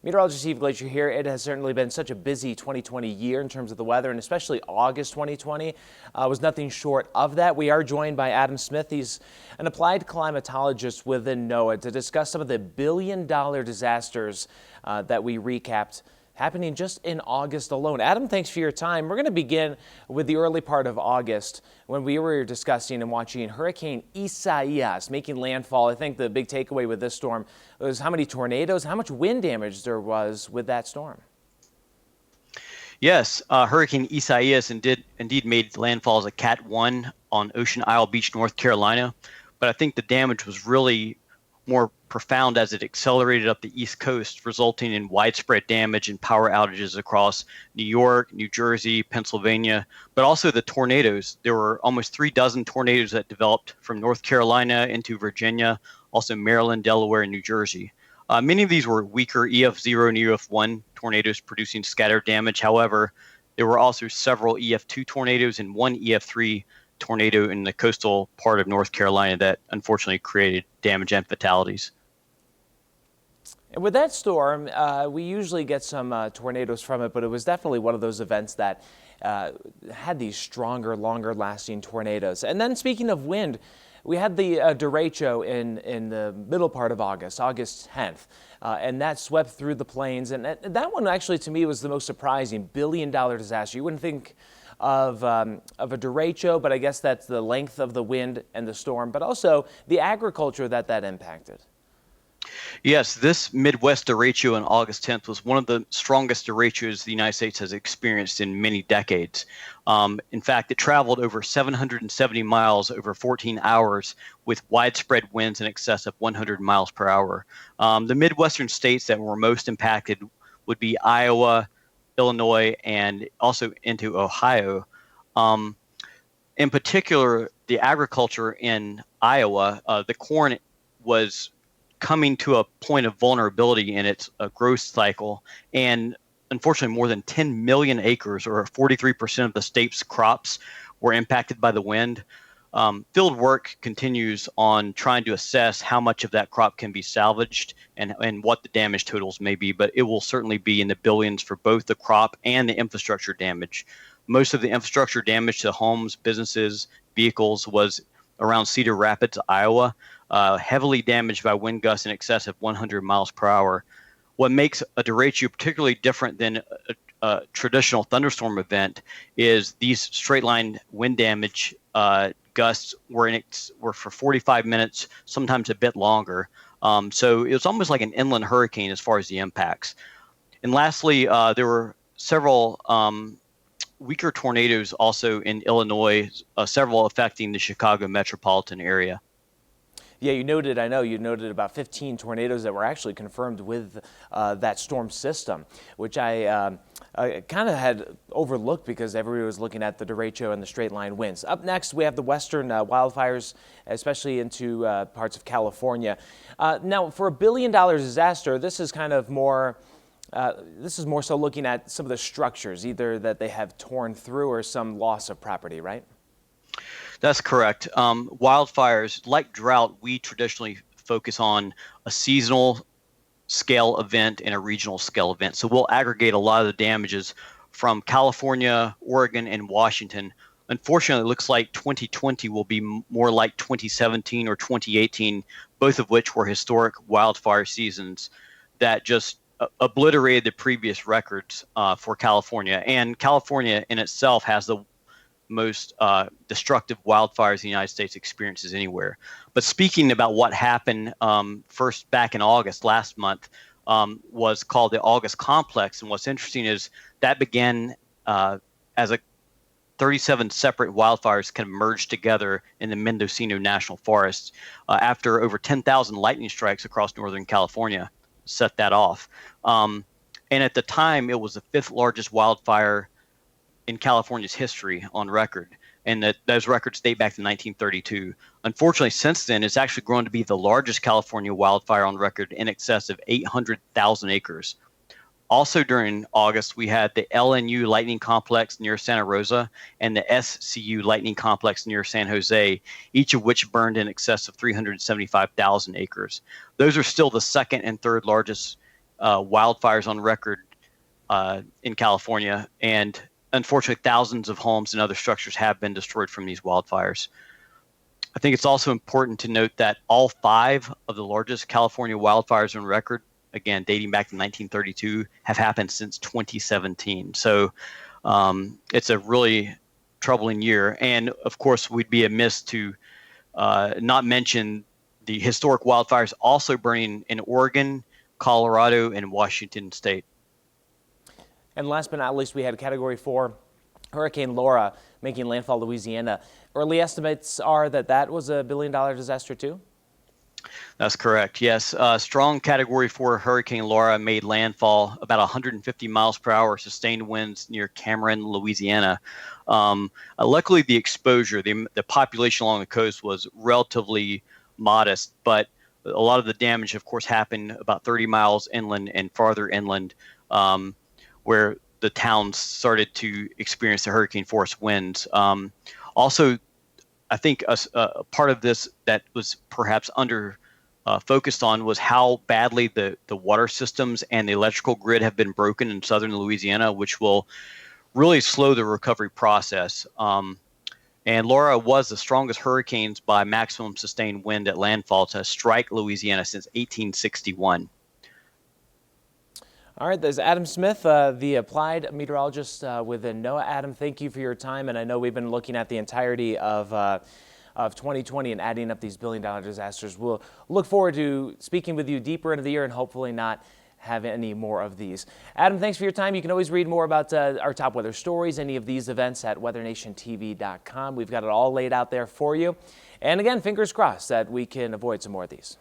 Meteorologist Steve Glazier here. It has certainly been such a busy 2020 year in terms of the weather, and especially August 2020 was nothing short of that. We are joined by Adam Smith. He's an applied climatologist within NOAA to discuss some of the billion-dollar disasters that we recapped happening just in August alone. Adam, thanks for your time. We're going to begin with the early part of August when we were discussing and watching Hurricane Isaias making landfall. I think the big takeaway with this storm was how many tornadoes, how much wind damage there was with that storm. Yes, Hurricane Isaias indeed made landfall as a Cat 1 on Ocean Isle Beach, North Carolina. But I think the damage was really more profound as it accelerated up the East Coast, resulting in widespread damage and power outages across New York, New Jersey, Pennsylvania, but also the tornadoes. There were almost 36 tornadoes that developed from North Carolina into Virginia, also Maryland, Delaware, and New Jersey. Many of these were weaker EF0 and EF1 tornadoes producing scattered damage. However, there were also several EF2 tornadoes and one EF3 tornado in the coastal part of North Carolina that unfortunately created damage and fatalities. And with that storm, we usually get some tornadoes from it, but it was definitely one of those events that had these stronger, longer lasting tornadoes. And then speaking of wind, we had the derecho in the middle part of August, August 10th, and that swept through the plains. And that one actually to me was the most surprising billion-dollar disaster. You wouldn't think of a derecho, but I guess that's the length of the wind and the storm, but also the agriculture that impacted. Yes, this Midwest derecho on August 10th was one of the strongest derechos the United States has experienced in many decades. In fact, it traveled over 770 miles over 14 hours with widespread winds in excess of 100 miles per hour. The Midwestern states that were most impacted would be Iowa, Illinois, and also into Ohio. In particular, the agriculture in Iowa, the corn was coming to a point of vulnerability in its growth cycle. And unfortunately, more than 10 million acres, or 43% of the state's crops, were impacted by the wind. Field work continues on trying to assess how much of that crop can be salvaged and what the damage totals may be, but it will certainly be in the billions for both the crop and the infrastructure damage. Most of the infrastructure damage to homes, businesses, vehicles was around Cedar Rapids, Iowa, heavily damaged by wind gusts in excess of 100 miles per hour. What makes a derecho particularly different than a traditional thunderstorm event is these straight line wind damage gusts were for 45 minutes, sometimes a bit longer. So it was almost like an inland hurricane as far as the impacts. And lastly, there were several weaker tornadoes also in Illinois, several affecting the Chicago metropolitan area. Yeah, I know you noted about 15 tornadoes that were actually confirmed with that storm system, which I kind of had overlooked because everybody was looking at the derecho and the straight line winds. Up next, we have the western wildfires, especially into parts of California. Now, for $1 billion disaster, this is kind of more so looking at some of the structures, either that they have torn through or some loss of property, right? That's correct. Wildfires, like drought, we traditionally focus on a seasonal scale event and a regional scale event. So we'll aggregate a lot of the damages from California, Oregon, and Washington. Unfortunately, it looks like 2020 will be more like 2017 or 2018, both of which were historic wildfire seasons that just obliterated the previous records for California. And California in itself has the most destructive wildfires the United States experiences anywhere. But speaking about what happened first back in August last month was called the August Complex. And what's interesting is that began as 37 separate wildfires kind of merged together in the Mendocino National Forest after over 10,000 lightning strikes across Northern California set that off. And at the time, it was the fifth largest wildfire in California's history on record, and those records date back to 1932. Unfortunately, since then, it's actually grown to be the largest California wildfire on record in excess of 800,000 acres. Also during August, we had the LNU lightning complex near Santa Rosa and the SCU lightning complex near San Jose, each of which burned in excess of 375,000 acres. Those are still the second and third largest wildfires on record in California, and unfortunately, thousands of homes and other structures have been destroyed from these wildfires. I think it's also important to note that all 5 of the largest California wildfires on record, again dating back to 1932, have happened since 2017. So it's a really troubling year. And of course, we'd be amiss to not mention the historic wildfires also burning in Oregon, Colorado, and Washington state. And last but not least, we had Category 4 Hurricane Laura making landfall in Louisiana. Early estimates are that that was a $1 billion disaster too? That's correct. Yes. Strong Category 4 Hurricane Laura made landfall about 150 miles per hour, sustained winds near Cameron, Louisiana. Luckily, the exposure, the population along the coast was relatively modest, but a lot of the damage, of course, happened about 30 miles inland and farther inland, where the towns started to experience the hurricane force winds. Also, I think a part of this that was perhaps under focused on was how badly the water systems and the electrical grid have been broken in southern Louisiana, which will really slow the recovery process. And Laura was the strongest hurricanes by maximum sustained wind at landfall to strike Louisiana since 1861. All right, there's Adam Smith, the applied meteorologist within NOAA. Adam, thank you for your time. And I know we've been looking at the entirety of 2020 and adding up these $1 billion disasters. We'll look forward to speaking with you deeper into the year and hopefully not have any more of these. Adam, thanks for your time. You can always read more about our top weather stories, any of these events at weathernationtv.com. We've got it all laid out there for you. And again, fingers crossed that we can avoid some more of these.